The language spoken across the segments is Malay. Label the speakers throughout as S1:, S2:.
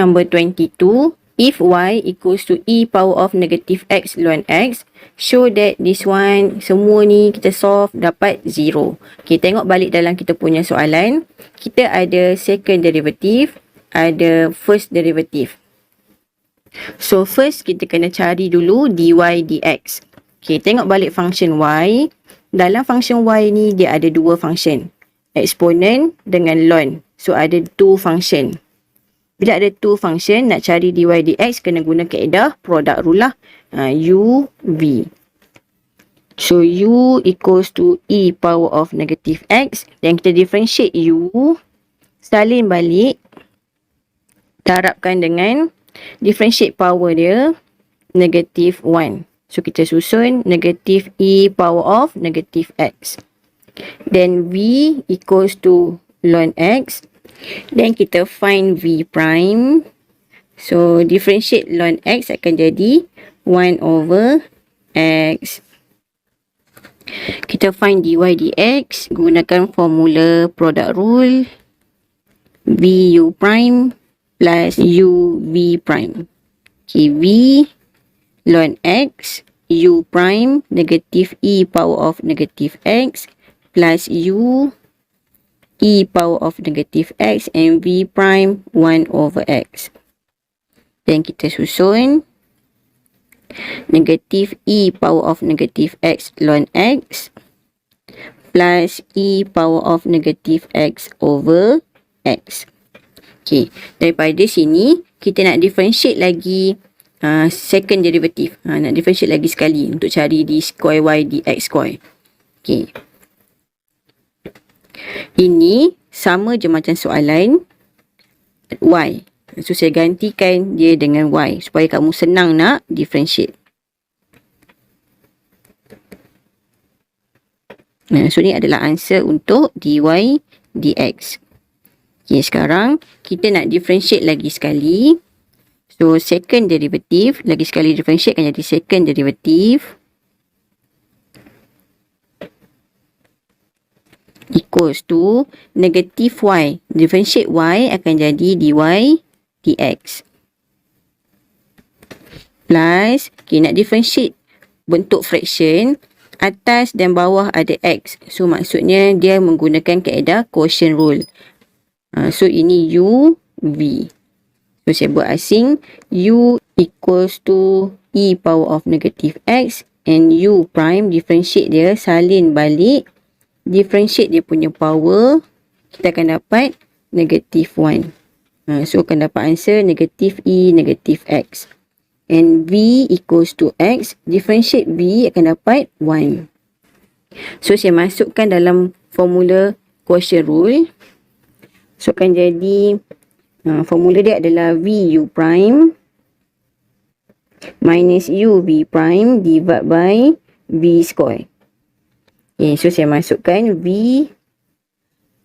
S1: number 22. If y equals to e power of negative x ln x, show that this one, semua ni kita solve dapat 0. Okay, tengok balik dalam kita punya soalan. Kita ada second derivative, ada first derivative. So first kita kena cari dulu dy dx. Okay, tengok balik function y. Dalam function y ni dia ada dua function, exponent dengan ln. So ada two function. Bila ada two function, nak cari dy dx kena guna kaedah product rule lah. U, V. So u equals to e power of negative x. Dan kita differentiate u, salin balik, darabkan dengan differentiate power dia negative 1. So kita susun negative e power of negative x. Then v equals to ln x. Then kita find v prime. So differentiate ln x akan jadi 1 over x. Kita find dy dx gunakan formula product rule. vu prime plus uv prime. Okay, v ln x, u prime negative e power of negative x plus u e power of negative x and v prime 1 over x. Dan kita susun negative e power of negative x ln x plus e power of negative x over x. Okay, daripada sini kita nak differentiate lagi second derivative. Nak differentiate lagi sekali untuk cari d square y dx square. Okay. Ini sama je macam soalan y. So saya gantikan dia dengan y supaya kamu senang nak differentiate. So ni adalah answer untuk dy dx. Okay, sekarang kita nak differentiate lagi sekali. So second derivative, lagi sekali differentiate akan jadi second derivative equals to negative y. Differentiate y akan jadi dy dx. Plus, okay, nak differentiate bentuk fraction, atas dan bawah ada x. So maksudnya dia menggunakan kaedah quotient rule. So ini u, v. So saya buat asing, u equals to e power of negative x and u prime, differentiate dia, salin balik, differentiate dia punya power, kita akan dapat negative 1. So akan dapat answer negative e negative x. And v equals to x, differentiate v akan dapat 1. So saya masukkan dalam formula quotient rule. So akan jadi formula dia adalah vu prime minus uv prime divided by v square. Okay, so saya masukkan v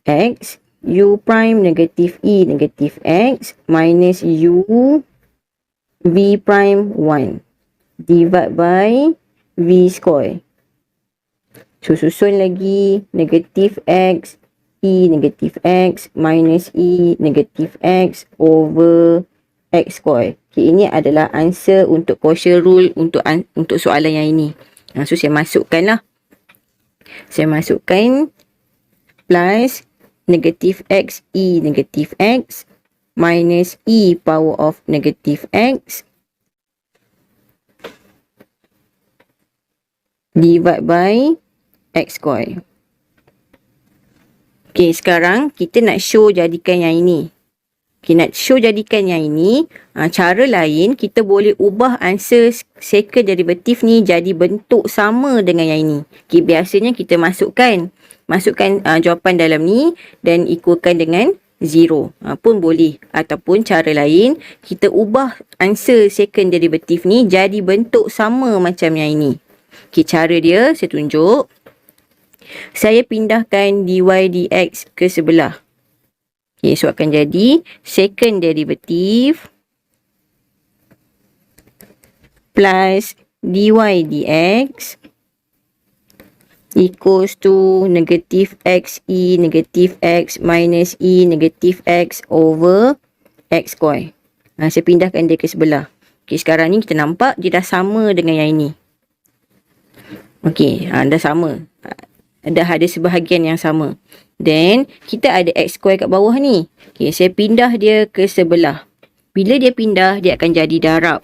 S1: x, u prime negative e negative x minus u v prime 1 divided by v square. So susun lagi negative x, e negative x minus e negative x over x square. Okay, ini adalah answer untuk quotient rule untuk soalan yang ini. So saya masukkan lah. Saya masukkan plus negative x e negative x minus e power of negative x divided by x square. Okay, sekarang kita nak show jadikan yang ini. Okay, nak show jadikan yang ini, cara lain kita boleh ubah answer second derivative ni jadi bentuk sama dengan yang ini. Okay, biasanya kita masukkan jawapan dalam ni dan equalkan dengan 0 pun boleh. Ataupun cara lain, kita ubah answer second derivative ni jadi bentuk sama macam yang ini. Okay, cara dia saya tunjuk. Saya pindahkan dy dx ke sebelah. Okay, so akan jadi second derivative plus dy dx equals to negative x e negative x minus e negative x over x square. Saya pindahkan dia ke sebelah. Okay, sekarang ni kita nampak dia dah sama dengan yang ini. Okay, dah sama. Dah ada sebahagian yang sama. Then, kita ada x square kat bawah ni. Okay, saya pindah dia ke sebelah. Bila dia pindah, dia akan jadi darab.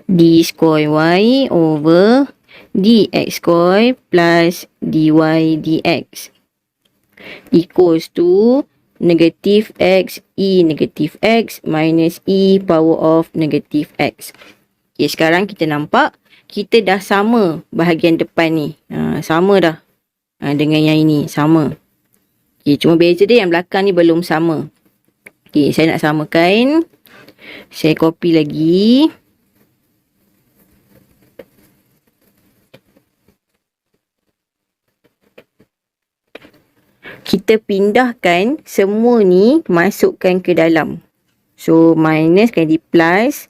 S1: D square y over dx square plus dy dx equals to negative x e negative x minus e power of negative x. Okay, sekarang kita nampak kita dah sama bahagian depan ni. Sama dah. Dengan yang ini sama. Okay, cuma beza dia yang belakang ni belum sama. Okay, saya nak samakan. Saya copy lagi. Kita pindahkan semua ni masukkan ke dalam. So, minus kan di plus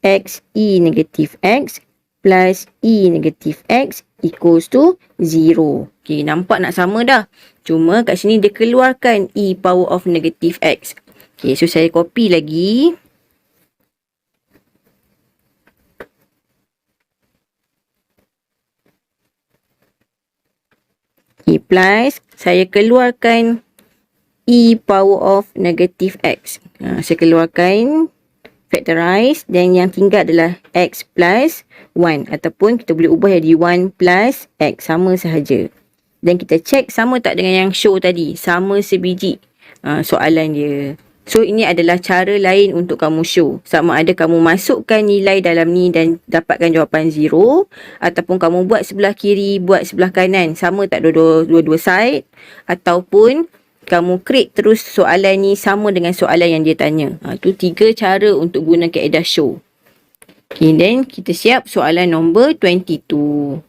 S1: x e negative x plus e negative x equals to 0. Okay, nampak nak sama dah. Cuma kat sini dia keluarkan e power of negative x. Okay, so saya copy lagi. Okay, plus saya keluarkan e power of negative x. Saya keluarkan factorize dan yang tinggal adalah x plus 1 ataupun kita boleh ubah jadi 1 plus x, sama sahaja. Dan kita check sama tak dengan yang show tadi, sama sebiji soalan dia. So ini adalah cara lain untuk kamu show. Sama ada kamu masukkan nilai dalam ni dan dapatkan jawapan 0. Ataupun kamu buat sebelah kiri, buat sebelah kanan. Sama tak dua-dua side. Ataupun kamu create terus soalan ni sama dengan soalan yang dia tanya. Itu 3 cara untuk guna kaedah show. Okay, then kita siap soalan nombor 22.